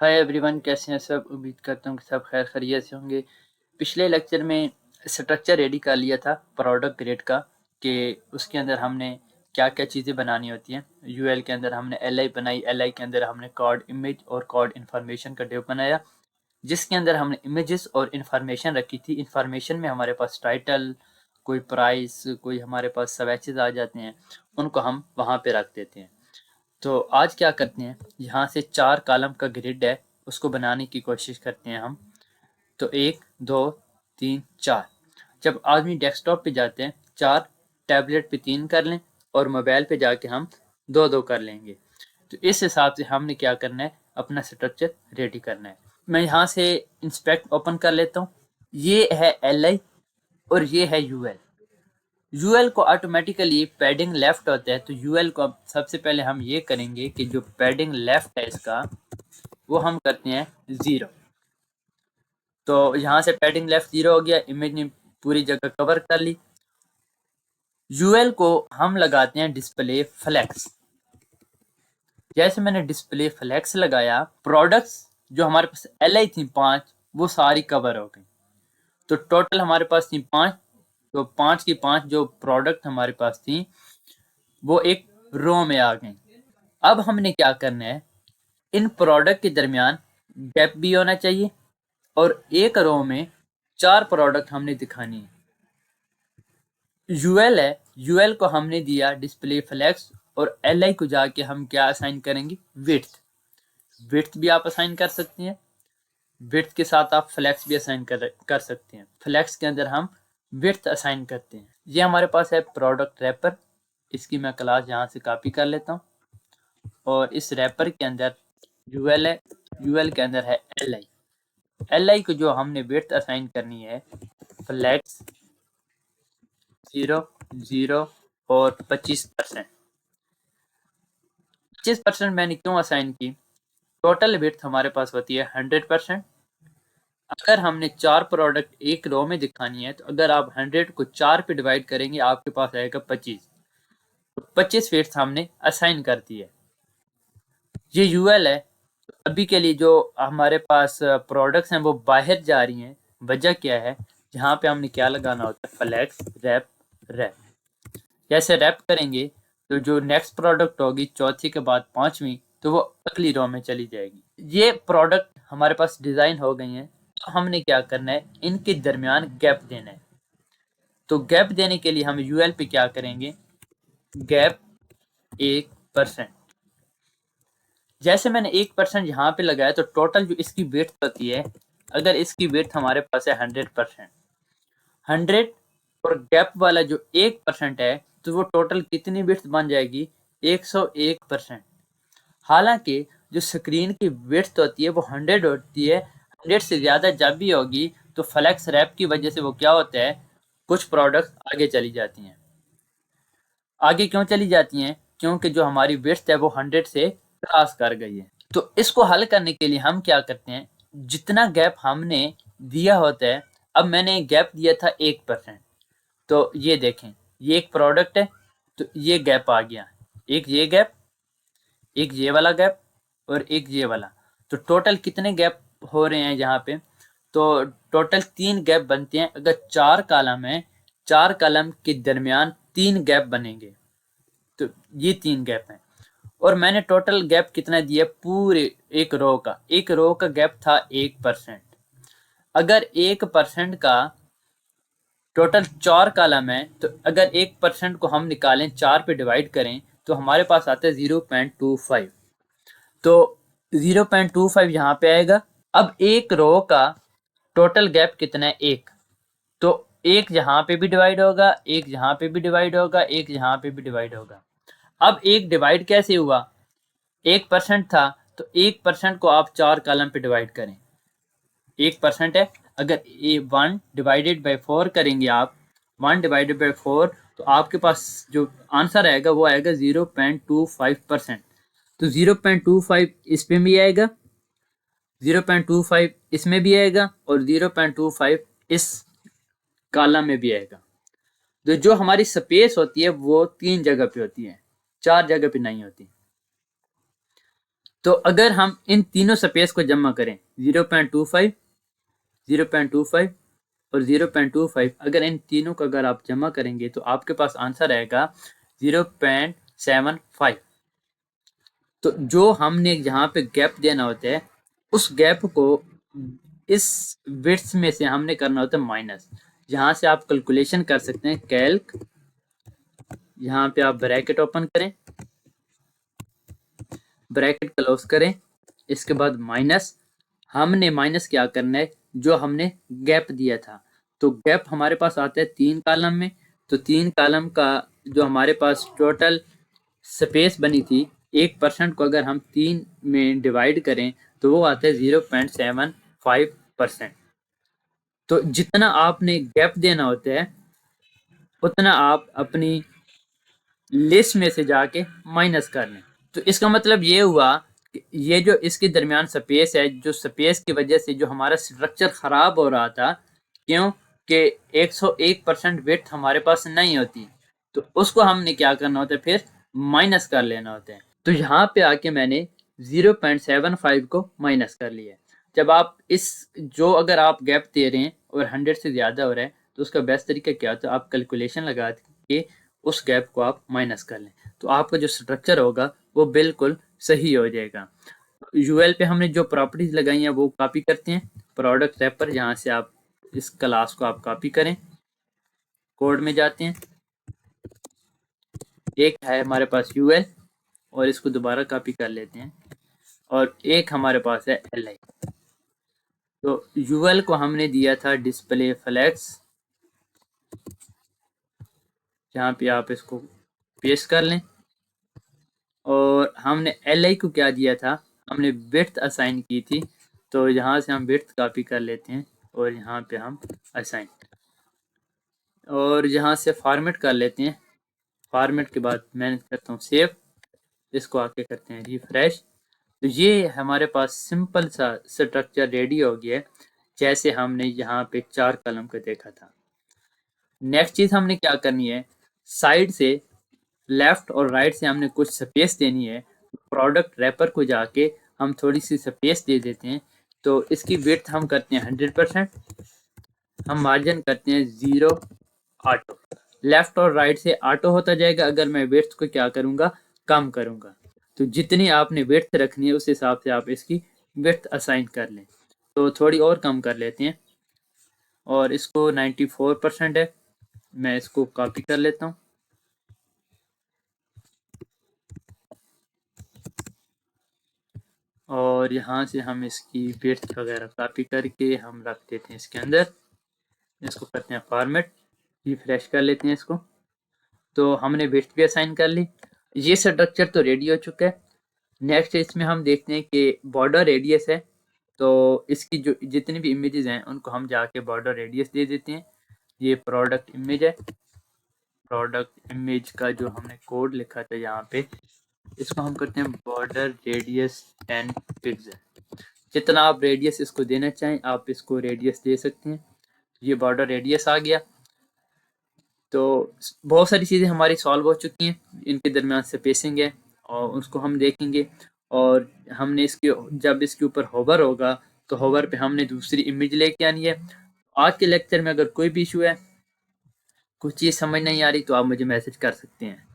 Hi everyone, कैसे हैं सब। उम्मीद करता हूँ कि सब खैर खैरियत से होंगे। पिछले लेक्चर में स्ट्रक्चर रेडी कर लिया था प्रोडक्ट ग्रेड का, कि उसके अंदर हमने क्या क्या चीज़ें बनानी होती हैं। यूएल के अंदर हमने एलआई बनाई, एलआई के अंदर हमने कॉर्ड इमेज और कॉर्ड इन्फॉर्मेशन का डिव बनाया, जिसके अंदर हमने इमेजेस और इन्फॉर्मेशन रखी थी। इन्फॉर्मेशन में हमारे पास टाइटल, कोई प्राइस, कोई हमारे पास स्वैचेस आ जाते हैं, उनको हम वहाँ पे रख देते हैं। तो आज क्या करते हैं, यहाँ से 4 कॉलम का ग्रिड है, उसको बनाने की कोशिश करते हैं हम। तो 1 2 3 4। जब आदमी डेस्कटॉप पे जाते हैं 4, टैबलेट पे 3 कर लें, और मोबाइल पे जाके हम 2 कर लेंगे। तो इस हिसाब से हमने क्या करना है, अपना स्ट्रक्चर रेडी करना है। मैं यहाँ से इंस्पेक्ट ओपन कर लेता हूँ। ये है एल आई और ये है यूएल। यूएल को ऑटोमेटिकली पैडिंग लेफ्ट होता है, तो यूएल को अब सबसे पहले हम ये करेंगे कि जो पैडिंग लेफ्ट है इसका, वो हम करते हैं 0। तो यहाँ से पैडिंग लेफ्ट 0 हो गया, इमेज ने पूरी जगह कवर कर ली। यूएल को हम लगाते हैं डिस्प्ले फ्लेक्स। जैसे मैंने डिस्प्ले फ्लेक्स लगाया, प्रोडक्ट्स जो हमारे पास एल थी 5, वो सारी कवर हो गई। तो टोटल हमारे पास थी 5, तो 5 की 5 जो प्रोडक्ट हमारे पास थी वो एक रो में आ गई। अब हमने क्या करना है, इन प्रोडक्ट के दरमियान गैप भी होना चाहिए, और एक रो में 4 प्रोडक्ट हमने दिखानी है। यूएल है, यूएल को हमने दिया डिस्प्ले फ्लेक्स, और एल आई को जाके हम क्या असाइन करेंगे, विड्थ। विड्थ भी आप असाइन कर सकते हैं, विड्थ के साथ आप फ्लेक्स भी असाइन कर सकते हैं। फ्लेक्स के अंदर हम विड्थ असाइन करते हैं। ये हमारे पास है प्रोडक्ट रैपर, इसकी मैं क्लास यहाँ से कॉपी कर लेता हूँ, और इस रैपर के अंदर यूएल है, यूएल के अंदर है एल आई। एल आई को जो हमने विड्थ असाइन करनी है, फ्लेक्स 0 0 और 25%। 25% मैंने क्यों असाइन की, टोटल विड्थ हमारे पास होती है 100%। अगर हमने 4 प्रोडक्ट एक रो में दिखानी है, तो अगर आप 100 को 4 पे डिवाइड करेंगे, आपके पास आएगा 25। तो 25 विड्थ हमने असाइन कर दी है। ये यूएल है। तो अभी के लिए जो हमारे पास प्रोडक्ट्स हैं वो बाहर जा रही हैं। वजह क्या है, यहाँ पे हमने क्या लगाना होता है, फ्लेक्स रैप रैप। जैसे रैप करेंगे तो जो नेक्स्ट प्रोडक्ट होगी चौथी के बाद पांचवी, तो वो अगली रो में चली जाएगी। ये प्रोडक्ट हमारे पास डिजाइन हो गई हैं। तो हमने क्या करना है, इनके दरमियान गैप देना है। तो गैप देने के लिए हम यूएल पे क्या करेंगे, गैप 1%। जैसे मैंने 1% यहाँ पे लगाया, तो टोटल जो इसकी विड्थ होती है, अगर इसकी विड्थ हमारे पास है 100%, 100 और गैप वाला जो 1% है, तो वो टोटल कितनी विड्थ बन जाएगी, 101%। हालांकि जो स्क्रीन की विड्थ होती है वो 100 होती है। 100 से ज़्यादा जब भी होगी, तो फ्लेक्स रैप की वजह से वो क्या होता है, कुछ प्रोडक्ट्स आगे चली जाती हैं। आगे क्यों चली जाती हैं, क्योंकि जो हमारी विड्थ है वो 100 से क्रॉस कर गई है। तो इसको हल करने के लिए हम क्या करते हैं, जितना गैप हमने दिया होता है, अब मैंने गैप दिया था 1%। तो ये देखें, ये एक प्रोडक्ट है, तो ये गैप आ गया, एक ये गैप, एक ये वाला गैप, और एक ये वाला। तो टोटल कितने गैप हो रहे हैं यहाँ पे, तो टोटल 3 गैप बनते हैं। अगर 4 कॉलम है, 4 कॉलम के दरमियान 3 गैप बनेंगे, तो ये 3 गैप हैं। और मैंने टोटल गैप कितना दिया, पूरे एक रो का गैप था 1%। अगर 1% का टोटल 4 कॉलम है, तो अगर 1% को हम निकालें, 4 पे डिवाइड करें, तो हमारे पास आता है 0.25। तो 0.25 यहाँ पे आएगा। अब एक रो का टोटल गैप कितना है, 1। तो एक यहाँ पे भी डिवाइड होगा, एक यहाँ पे भी डिवाइड होगा, एक यहाँ पे भी डिवाइड होगा। अब एक डिवाइड कैसे हुआ, 1% था, तो 1% को आप 4 कॉलम पे डिवाइड करें। 1% है, अगर 1/4 करेंगे आप, 1/4, तो आपके पास जो आंसर आएगा वो आएगा 0.25%। तो 0.25 इस पे भी आएगा, 0.25 इसमें भी आएगा, और 0.25 इस कॉलम में भी आएगा। तो जो हमारी स्पेस होती है वो 3 जगह पे होती है, 4 जगह पे नहीं होती। तो अगर हम इन तीनों स्पेस को जमा करें 0.25, 0.25 और 0.25, अगर इन तीनों को अगर आप जमा करेंगे तो आपके पास आंसर आएगा 0.75। तो जो हमने यहाँ पे गैप देना होता है उस गैप को इस विड्थ में से हमने करना होता है माइनस। यहाँ से आप कैलकुलेशन कर सकते हैं, कैल्क, यहाँ पे आप ब्रैकेट ओपन करें, ब्रैकेट क्लोज करें, इसके बाद माइनस। हमने माइनस क्या करना है, जो हमने गैप दिया था। तो गैप हमारे पास आता है 3 कॉलम में। तो 3 कॉलम का जो हमारे पास टोटल स्पेस बनी थी, 1% को अगर हम 3 में डिवाइड करें तो वो आता है 0.75%। तो जितना आपने गैप देना होता है उतना आप अपनी लिस्ट में से जाके माइनस कर लें। तो इसका मतलब ये हुआ कि ये जो इसके दरमियान स्पेस है, जो स्पेस की वजह से जो हमारा स्ट्रक्चर खराब हो रहा था, क्यों कि 101% विड्थ हमारे पास नहीं होती, तो उसको हमने क्या करना होता है, फिर माइनस कर लेना होता है। तो यहाँ पे आके मैंने 0.75 को माइनस कर लिया। जब आप इस जो अगर आप गैप दे रहे हैं और 100 से ज़्यादा हो रहा है तो उसका बेस्ट तरीका क्या होता है, आप कैलकुलेशन लगा के उस गैप को आप माइनस कर लें, तो आपका जो स्ट्रक्चर होगा वो बिल्कुल सही हो जाएगा। यूएल पे हमने जो प्रॉपर्टीज लगाई हैं वो कॉपी करते हैं प्रोडक्ट रैपर, जहाँ से आप इस क्लास को आप कॉपी करें, कोड में जाते हैं, एक है हमारे पास यूएल और इसको दोबारा कॉपी कर लेते हैं, और एक हमारे पास है एल आई। तो यूएल को हमने दिया था डिस्प्ले फ्लैग्स, जहाँ पे आप इसको पेस्ट कर लें, और हमने एल आई को क्या दिया था, हमने विड्थ असाइन की थी। तो यहाँ से हम विड्थ कॉपी कर लेते हैं और यहाँ पे हम असाइन, और यहाँ से फॉर्मेट कर लेते हैं। फॉर्मेट के बाद मैं करता हूँ सेव, इसको आके करते हैं रिफ्रेश। तो ये हमारे पास सिंपल सा स्ट्रक्चर रेडी हो गया है, जैसे हमने यहाँ पे 4 कलम का देखा था। नेक्स्ट चीज़ हमने क्या करनी है, साइड से लेफ्ट और राइट से हमने कुछ स्पेस देनी है। प्रोडक्ट रैपर को जाके हम थोड़ी सी स्पेस दे देते हैं। तो इसकी विड्थ हम करते हैं 100%, हम मार्जिन करते हैं 0 ऑटो। लेफ्ट और राइट से ऑटो होता जाएगा, अगर मैं विड्थ को क्या करूँगा, कम करूँगा। तो जितनी आपने विड्थ रखनी है उस हिसाब से आप इसकी विड्थ असाइन कर लें। तो थोड़ी और कम कर लेते हैं, और इसको 94% है, मैं इसको कॉपी कर लेता हूँ, और यहाँ से हम इसकी विड्थ वगैरह कॉपी करके हम रख देते हैं इसके अंदर। इसको करते हैं फॉर्मेट, रिफ्रेश कर लेते हैं इसको। तो हमने विड्थ भी असाइन कर ली। ये स्ट्रक्चर तो रेडी हो चुका है। नेक्स्ट इसमें हम देखते हैं कि बॉर्डर रेडियस है, तो इसकी जो जितनी भी इमेजेस हैं उनको हम जाके बॉर्डर रेडियस दे देते हैं। ये प्रोडक्ट इमेज है, प्रोडक्ट इमेज का जो हमने कोड लिखा था यहाँ पे, इसको हम करते हैं बॉर्डर रेडियस 10 पिक्सल। जितना आप रेडियस इसको देना चाहें आप इसको रेडियस दे सकते हैं। ये बॉर्डर रेडियस आ गया। तो बहुत सारी चीज़ें हमारी सॉल्व हो चुकी हैं, इनके दरमियान स्पेसिंग है और उसको हम देखेंगे। और हमने इसके जब इसके ऊपर होवर होगा तो होवर पे हमने दूसरी इमेज लेके आनी है। आज के लेक्चर में अगर कोई भी इशू है, कुछ चीज़ समझ नहीं आ रही, तो आप मुझे मैसेज कर सकते हैं।